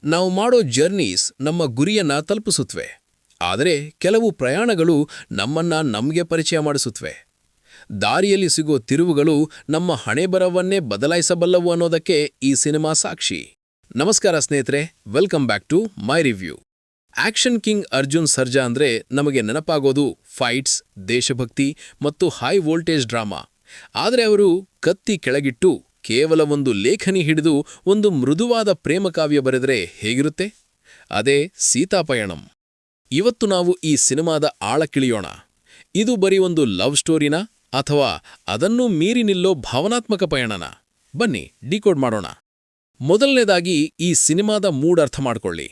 ನಾವು ಮಾಡೋ ಜರ್ನೀಸ್ ನಮ್ಮ ಗುರಿಯನ್ನ ತಲುಪಿಸುತ್ತವೆ. ಆದರೆ ಕೆಲವು ಪ್ರಯಾಣಗಳು ನಮ್ಮನ್ನ ನಮಗೆ ಪರಿಚಯ ಮಾಡಿಸುತ್ತವೆ. ದಾರಿಯಲ್ಲಿ ಸಿಗೋ ತಿರುವುಗಳು ನಮ್ಮ ಹಣೆಬರವನ್ನೇ ಬದಲಾಯಿಸಬಲ್ಲವು ಅನ್ನೋದಕ್ಕೆ ಈ ಸಿನಿಮಾ ಸಾಕ್ಷಿ. ನಮಸ್ಕಾರ ಸ್ನೇಹಿತರೆ, welcome back to my review. Action king Arjun Sarja ಅಂದ್ರೆ ನಮಗೆ ನೆನಪಾಗೋದು ಫೈಟ್ಸ್, ದೇಶಭಕ್ತಿ ಮತ್ತು ಹೈ ವೋಲ್ಟೇಜ್ ಡ್ರಾಮಾ. ಆದರೆ ಅವರು ಕತ್ತಿ ಕೆಳಗಿಟ್ಟು ಕೇವಲ ಒಂದು ಲೇಖನಿ ಹಿಡಿದು ಒಂದು ಮೃದುವಾದ ಪ್ರೇಮಕಾವ್ಯ ಬರೆದರೆ ಹೇಗಿರುತ್ತೆ? ಅದೇ ಸೀತಾಪಯಣಂ. ಇವತ್ತು ನಾವು ಈ ಸಿನಿಮಾದ ಆಳಕ್ಕಿಳಿಯೋಣ. ಇದು ಬರೀ ಒಂದು ಲವ್ ಸ್ಟೋರಿನಾ ಅಥವಾ ಅದನ್ನೂ ಮೀರಿ ನಿಲ್ಲೋ ಭಾವನಾತ್ಮಕ ಪಯಣನಾ? ಬನ್ನಿ ಡಿಕೋಡ್ ಮಾಡೋಣ. ಮೊದಲನೇದಾಗಿ ಈ ಸಿನಿಮಾದ ಮೂಡ್ ಅರ್ಥ ಮಾಡ್ಕೊಳ್ಳಿ.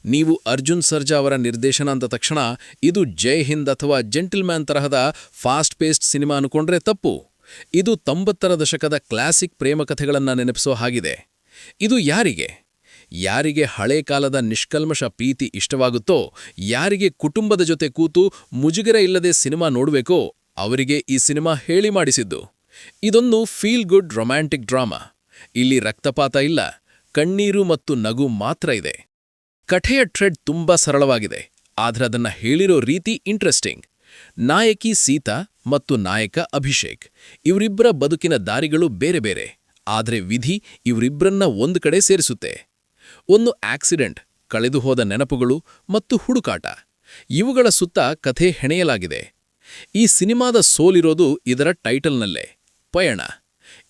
ನೀವು ಅರ್ಜುನ್ ಸರ್ಜಾ ಅವರ ನಿರ್ದೇಶನ ಅಂದ ತಕ್ಷಣ ಇದು ಜೈ ಹಿಂದ್ ಅಥವಾ ಜೆಂಟಲ್ಮ್ಯಾನ್ ತರಹದ ಫಾಸ್ಟ್ ಪೇಸ್ಡ್ ಸಿನಿಮಾ ಅನ್ಕೊಂಡ್ರೆ ತಪ್ಪು. ಇದು 90ರ ದಶಕದ ಕ್ಲಾಸಿಕ್ ಪ್ರೇಮಕಥೆಗಳನ್ನು ನೆನಪಿಸೋ ಹಾಗಿದೆ. ಇದು ಯಾರಿಗೆ ಹಳೇ ಕಾಲದ ನಿಷ್ಕಲ್ಮಶ ಪ್ರೀತಿ ಇಷ್ಟವಾಗುತ್ತೋ, ಯಾರಿಗೆ ಕುಟುಂಬದ ಜೊತೆ ಕೂತು ಮುಜುಗರ ಇಲ್ಲದೆ ಸಿನಿಮಾ ನೋಡಬೇಕೋ ಅವರಿಗೆ ಈ ಸಿನಿಮಾ ಹೇಳಿ ಮಾಡಿಸಿದ್ದು. ಇದೊಂದು ಫೀಲ್ ಗುಡ್ ರೊಮ್ಯಾಂಟಿಕ್ ಡ್ರಾಮಾ. ಇಲ್ಲಿ ರಕ್ತಪಾತ ಇಲ್ಲ, ಕಣ್ಣೀರು ಮತ್ತು ನಗು ಮಾತ್ರ ಇದೆ. ಕಥೆಯ ಟ್ರೆಡ್ ತುಂಬಾ ಸರಳವಾಗಿದೆ, ಆದ್ರೆ ಅದನ್ನ ಹೇಳಿರೋ ರೀತಿ ಇಂಟ್ರೆಸ್ಟಿಂಗ್. ನಾಯಕಿ ಸೀತಾ ಮತ್ತು ನಾಯಕ ಅಭಿಷೇಕ್ ಇವರಿಬ್ಬರ ಬದುಕಿನ ದಾರಿಗಳು ಬೇರೆ ಬೇರೆ, ಆದರೆ ವಿಧಿ ಇವರಿಬ್ಬರನ್ನ ಒಂದು ಕಡೆ ಸೇರಿಸುತ್ತೆ. ಒಂದು ಆಕ್ಸಿಡೆಂಟ್, ಕಳೆದುಹೋದ ನೆನಪುಗಳು ಮತ್ತು ಹುಡುಕಾಟ, ಇವುಗಳ ಸುತ್ತ ಕಥೆ ಹೆಣೆಯಲಾಗಿದೆ. ಈ ಸಿನಿಮಾದ ಸೋಲಿರೋದು ಇದರ ಟೈಟಲ್ನಲ್ಲೇ, ಪಯಣ.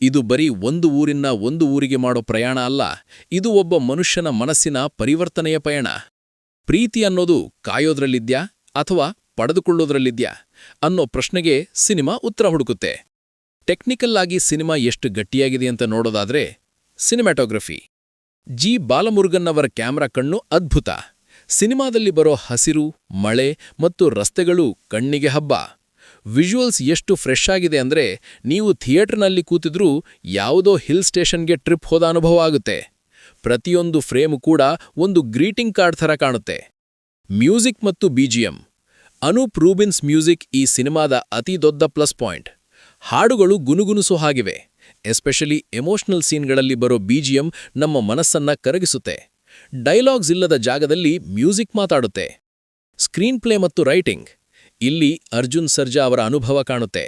ಇದು ಬರೀ ಒಂದು ಊರಿನ ಒಂದು ಊರಿಗೆ ಮಾಡೋ ಪ್ರಯಾಣ ಅಲ್ಲ, ಇದು ಒಬ್ಬ ಮನುಷ್ಯನ ಮನಸ್ಸಿನ ಪರಿವರ್ತನೆಯ ಪಯಣ. ಪ್ರೀತಿ ಅನ್ನೋದು ಕಾಯೋದ್ರಲ್ಲಿದ್ಯಾ ಅಥವಾ ಪಡೆದುಕೊಳ್ಳೋದ್ರಲ್ಲಿದ್ಯಾ ಅನ್ನೋ ಪ್ರಶ್ನೆಗೆ ಸಿನಿಮಾ ಉತ್ತರ ಹುಡುಕುತ್ತೆ. ಟೆಕ್ನಿಕಲ್ ಆಗಿ ಸಿನಿಮಾ ಎಷ್ಟು ಗಟ್ಟಿಯಾಗಿದೆ ಅಂತ ನೋಡೋದಾದ್ರೆ, ಸಿನಿಮ್ಯಾಟೋಗ್ರಫಿ. ಜಿ ಬಾಲಮುರುಗನ್ ಅವರ ಕ್ಯಾಮ್ರಾ ಕಣ್ಣು ಅದ್ಭುತ. ಸಿನಿಮಾದಲ್ಲಿ ಬರೋ ಹಸಿರು, ಮಳೆ ಮತ್ತು ರಸ್ತೆಗಳು ಕಣ್ಣಿಗೆ ಹಬ್ಬ. ವಿಜುವಲ್ಸ್ ಎಷ್ಟು ಫ್ರೆಶ್ ಆಗಿದೆ ಅಂದ್ರೆ ನೀವು ಥಿಯೇಟರ್ನಲ್ಲಿ ಕೂತಿದ್ರೂ ಯಾವುದೋ ಹಿಲ್ ಸ್ಟೇಷನ್ಗೆ ಟ್ರಿಪ್ ಹೋದ ಅನುಭವ ಆಗುತ್ತೆ. ಪ್ರತಿಯೊಂದು ಫ್ರೇಮು ಕೂಡ ಒಂದು ಗ್ರೀಟಿಂಗ್ ಕಾರ್ಡ್ ಥರ ಕಾಣುತ್ತೆ. ಮ್ಯೂಸಿಕ್ ಮತ್ತು ಬಿಜಿಎಂ. ಅನೂಪ್ ರೂಬಿನ್ಸ್ ಮ್ಯೂಸಿಕ್ ಈ ಸಿನಿಮಾದ ಅತಿ ದೊಡ್ಡ ಪ್ಲಸ್ ಪಾಯಿಂಟ್. ಹಾಡುಗಳು ಗುನುಗುನುಸೋ ಹಾಗಿವೆ. ಎಸ್ಪೆಷಲಿ ಎಮೋಷನಲ್ ಸೀನ್ಗಳಲ್ಲಿ ಬರೋ ಬಿಜಿಎಂ ನಮ್ಮ ಮನಸ್ಸನ್ನ ಕರಗಿಸುತ್ತೆ. ಡೈಲಾಗ್ಸ್ ಇಲ್ಲದ ಜಾಗದಲ್ಲಿ ಮ್ಯೂಸಿಕ್ ಮಾತಾಡುತ್ತೆ. ಸ್ಕ್ರೀನ್ ಪ್ಲೇ ಮತ್ತು ರೈಟಿಂಗ್. ಇಲ್ಲಿ ಅರ್ಜುನ್ ಸರ್ಜಾ ಅವರ ಅನುಭವ ಕಾಣುತ್ತೆ.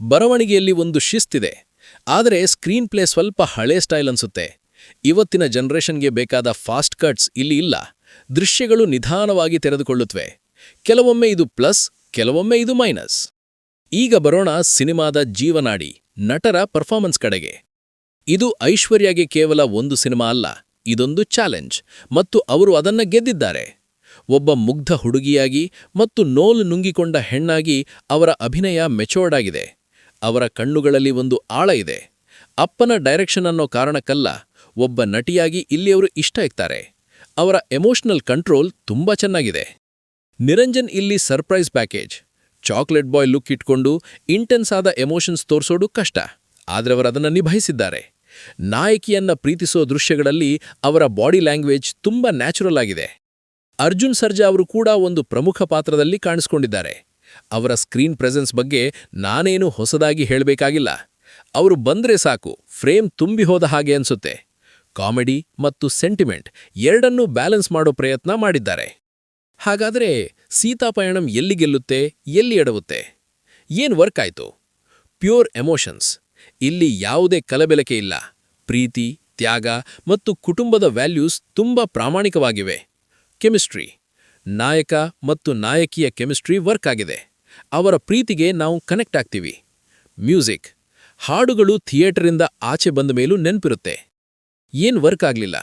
ಬರವಣಿಗೆಯಲ್ಲಿ ಒಂದು ಶಿಸ್ತಿದೆ, ಆದರೆ ಸ್ಕ್ರೀನ್ ಪ್ಲೇ ಸ್ವಲ್ಪ ಹಳೇ ಸ್ಟೈಲ್ ಅನ್ಸುತ್ತೆ. ಇವತ್ತಿನ ಜನರೇಷನ್ಗೆ ಬೇಕಾದ ಫಾಸ್ಟ್ ಕಟ್ಸ್ ಇಲ್ಲಿ ಇಲ್ಲ. ದೃಶ್ಯಗಳು ನಿಧಾನವಾಗಿ ತೆರೆದುಕೊಳ್ಳುತ್ತವೆ. ಕೆಲವೊಮ್ಮೆ ಇದು ಪ್ಲಸ್, ಕೆಲವೊಮ್ಮೆ ಇದು ಮೈನಸ್. ಈಗ ಬರೋಣ ಸಿನಿಮಾದ ಜೀವನಾಡಿ, ನಟರ ಪರ್ಫಾರ್ಮೆನ್ಸ್ ಕಡೆಗೆ. ಇದು ಐಶ್ವರ್ಯಗೆ ಕೇವಲ ಒಂದು ಸಿನಿಮಾ ಅಲ್ಲ, ಇದೊಂದು ಚಾಲೆಂಜ್, ಮತ್ತು ಅವರು ಅದನ್ನ ಗೆದ್ದಿದ್ದಾರೆ. ಒಬ್ಬ ಮುಗ್ಧ ಹುಡುಗಿಯಾಗಿ ಮತ್ತು ನೋಲು ನುಂಗಿಕೊಂಡ ಹೆಣ್ಣಾಗಿ ಅವರ ಅಭಿನಯ ಮೆಚೋರ್ಡ್ ಆಗಿದೆ. ಅವರ ಕಣ್ಣುಗಳಲ್ಲಿ ಒಂದು ಆಳ ಇದೆ. ಅಪ್ಪನ ಡೈರೆಕ್ಷನ್ ಅನ್ನೋ ಕಾರಣಕ್ಕಲ್ಲ, ಒಬ್ಬ ನಟಿಯಾಗಿ ಇಲ್ಲಿ ಅವರು ಇಷ್ಟ ಇರ್ತಾರೆ. ಅವರ ಎಮೋಷನಲ್ ಕಂಟ್ರೋಲ್ ತುಂಬಾ ಚೆನ್ನಾಗಿದೆ. ನಿರಂಜನ್ ಇಲ್ಲಿ ಸರ್ಪ್ರೈಸ್ ಪ್ಯಾಕೇಜ್. ಚಾಕ್ಲೇಟ್ ಬಾಯ್ ಲುಕ್ ಇಟ್ಕೊಂಡು ಇಂಟೆನ್ಸ್ ಆದ ಎಮೋಷನ್ಸ್ ತೋರಿಸೋದು ಕಷ್ಟ, ಆದ್ರೆ ಅವರದನ್ನು ನಿಭಾಯಿಸಿದ್ದಾರೆ. ನಾಯಕಿಯನ್ನ ಪ್ರೀತಿಸೋ ದೃಶ್ಯಗಳಲ್ಲಿ ಅವರ ಬಾಡಿ ಲ್ಯಾಂಗ್ವೇಜ್ ತುಂಬಾ ನ್ಯಾಚುರಲ್ ಆಗಿದೆ. ಅರ್ಜುನ್ ಸರ್ಜಾ ಅವರು ಕೂಡ ಒಂದು ಪ್ರಮುಖ ಪಾತ್ರದಲ್ಲಿ ಕಾಣಿಸ್ಕೊಂಡಿದ್ದಾರೆ. ಅವರ ಸ್ಕ್ರೀನ್ ಪ್ರೆಸೆನ್ಸ್ ಬಗ್ಗೆ ನಾನೇನು ಹೊಸದಾಗಿ ಹೇಳಬೇಕಾಗಿಲ್ಲ. ಅವರು ಬಂದ್ರೆ ಸಾಕು, ಫ್ರೇಮ್ ತುಂಬಿ ಹೋದ ಹಾಗೆ ಅನ್ಸುತ್ತೆ. ಕಾಮಿಡಿ ಮತ್ತು ಸೆಂಟಿಮೆಂಟ್ ಎರಡನ್ನೂ ಬ್ಯಾಲೆನ್ಸ್ ಮಾಡೋ ಪ್ರಯತ್ನ ಮಾಡಿದ್ದಾರೆ. ಹಾಗಾದರೆ ಸೀತಾಪಯಣಂ ಎಲ್ಲಿ ಗೆಲ್ಲುತ್ತೆ, ಎಲ್ಲಿ ಎಡವುತ್ತೆ? ಏನ್ ವರ್ಕ್ ಆಯ್ತು? Pure emotions. ಇಲ್ಲಿ ಯಾವುದೇ ಕಲಬೆಲಕೆ ಇಲ್ಲ. ಪ್ರೀತಿ, ತ್ಯಾಗ ಮತ್ತು ಕುಟುಂಬದ ವ್ಯಾಲ್ಯೂಸ್ ತುಂಬಾ ಪ್ರಾಮಾಣಿಕವಾಗಿವೆ. ಕೆಮಿಸ್ಟ್ರಿ. ನಾಯಕ ಮತ್ತು ನಾಯಕಿಯ ಕೆಮಿಸ್ಟ್ರಿ ವರ್ಕ್ ಆಗಿದೆ. ಅವರ ಪ್ರೀತಿಗೆ ನಾವು ಕನೆಕ್ಟ್ ಆಗ್ತೀವಿ. ಮ್ಯೂಸಿಕ್. ಹಾಡುಗಳು ಥಿಯೇಟರಿಂದ ಆಚೆ ಬಂದ ಮೇಲೂ ನೆನ್ಪಿರುತ್ತೆ. ಏನ್ ವರ್ಕ್ ಆಗ್ಲಿಲ್ಲ?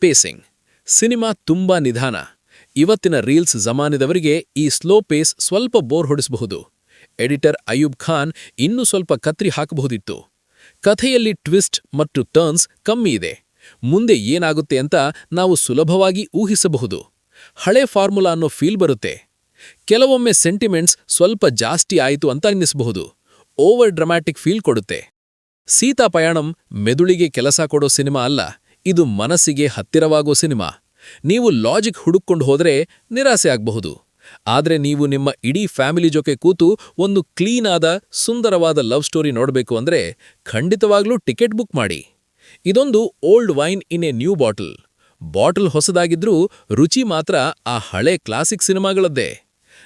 ಪೇಸಿಂಗ್. ಸಿನಿಮಾ ತುಂಬಾ ನಿಧಾನ. ಇವತ್ತಿನ ರೀಲ್ಸ್ ಜಮಾನಿದವರಿಗೆ ಈ ಸ್ಲೋ ಪೇಸ್ ಸ್ವಲ್ಪ ಬೋರ್ ಹೊಡಿಸಬಹುದು. ಎಡಿಟರ್ ಅಯೂಬ್ ಖಾನ್ ಇನ್ನೂ ಸ್ವಲ್ಪ ಕತ್ರಿ ಹಾಕಬಹುದಿತ್ತು. ಕಥೆಯಲ್ಲಿ ಟ್ವಿಸ್ಟ್ ಮತ್ತು ಟರ್ನ್ಸ್ ಕಮ್ಮಿ ಇದೆ. ಮುಂದೆ ಏನಾಗುತ್ತೆ ಅಂತ ನಾವು ಸುಲಭವಾಗಿ ಊಹಿಸಬಹುದು. ಹಳೆ ಫಾರ್ಮುಲಾ ಅನ್ನೋ ಫೀಲ್ ಬರುತ್ತೆ. ಕೆಲವೊಮ್ಮೆ ಸೆಂಟಿಮೆಂಟ್ಸ್ ಸ್ವಲ್ಪ ಜಾಸ್ತಿ ಆಯಿತು ಅಂತ ಅನ್ನಿಸಬಹುದು. ಓವರ್ ಡ್ರಾಮ್ಯಾಟಿಕ್ ಫೀಲ್ ಕೊಡುತ್ತೆ. ಸೀತಾಪಯಣಂ ಮೆದುಳಿಗೆ ಕೆಲಸ ಕೊಡೋ ಸಿನಿಮಾ ಅಲ್ಲ, ಇದು ಮನಸ್ಸಿಗೆ ಹತ್ತಿರವಾಗೋ ಸಿನಿಮಾ. ನೀವು ಲಾಜಿಕ್ ಹುಡುಕೊಂಡು ಹೋದ್ರೆ ನಿರಾಸೆ ಆಗಬಹುದು. ಆದ್ರೆ ನೀವು ನಿಮ್ಮ ಇಡೀ ಫ್ಯಾಮಿಲಿ ಜೊತೆ ಕೂತು ಒಂದು ಕ್ಲೀನ್ ಆದ ಸುಂದರವಾದ ಲವ್ ಸ್ಟೋರಿ ನೋಡಬೇಕು ಅಂದ್ರೆ ಖಂಡಿತವಾಗ್ಲೂ ಟಿಕೆಟ್ ಬುಕ್ ಮಾಡಿ. ಇದೊಂದು old wine in a new bottle. Bottle ಹೊಸದಾಗಿದ್ರೂ ರುಚಿ ಮಾತ್ರ ಆ ಹಳೆ ಕ್ಲಾಸಿಕ್ ಸಿನಿಮಾಗಳದ್ದೇ.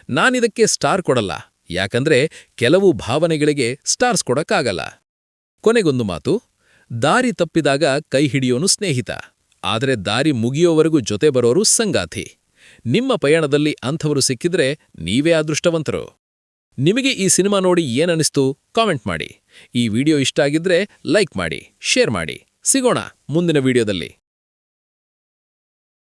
ನಾನಿದಕ್ಕೆ ಸ್ಟಾರ್ ಕೊಡಲ್ಲ, ಯಾಕಂದ್ರೆ ಕೆಲವು ಭಾವನೆಗಳಿಗೆ ಸ್ಟಾರ್ಸ್ ಕೊಡಕ್ಕಾಗಲ್ಲ. ಕೊನೆಗೊಂದು ಮಾತು, ದಾರಿ ತಪ್ಪಿದಾಗ ಕೈ ಹಿಡಿಯೋನು ಸ್ನೇಹಿತ, ಆದರೆ ದಾರಿ ಮುಗಿಯೋವರೆಗೂ ಜೊತೆ ಬರೋರು ಸಂಗಾತಿ. ನಿಮ್ಮ ಪಯಣದಲ್ಲಿ ಅಂಥವರು ಸಿಕ್ಕಿದ್ರೆ ನೀವೇ ಅದೃಷ್ಟವಂತರು. ನಿಮಗೆ ಈ ಸಿನಿಮಾ ನೋಡಿ ಏನನಿಸ್ತು ಕಾಮೆಂಟ್ ಮಾಡಿ. ಈ ವಿಡಿಯೋ ಇಷ್ಟ ಆಗಿದ್ರೆ ಲೈಕ್ ಮಾಡಿ, ಶೇರ್ ಮಾಡಿ. ಸಿಗೋಣ ಮುಂದಿನ ವಿಡಿಯೋದಲ್ಲಿ.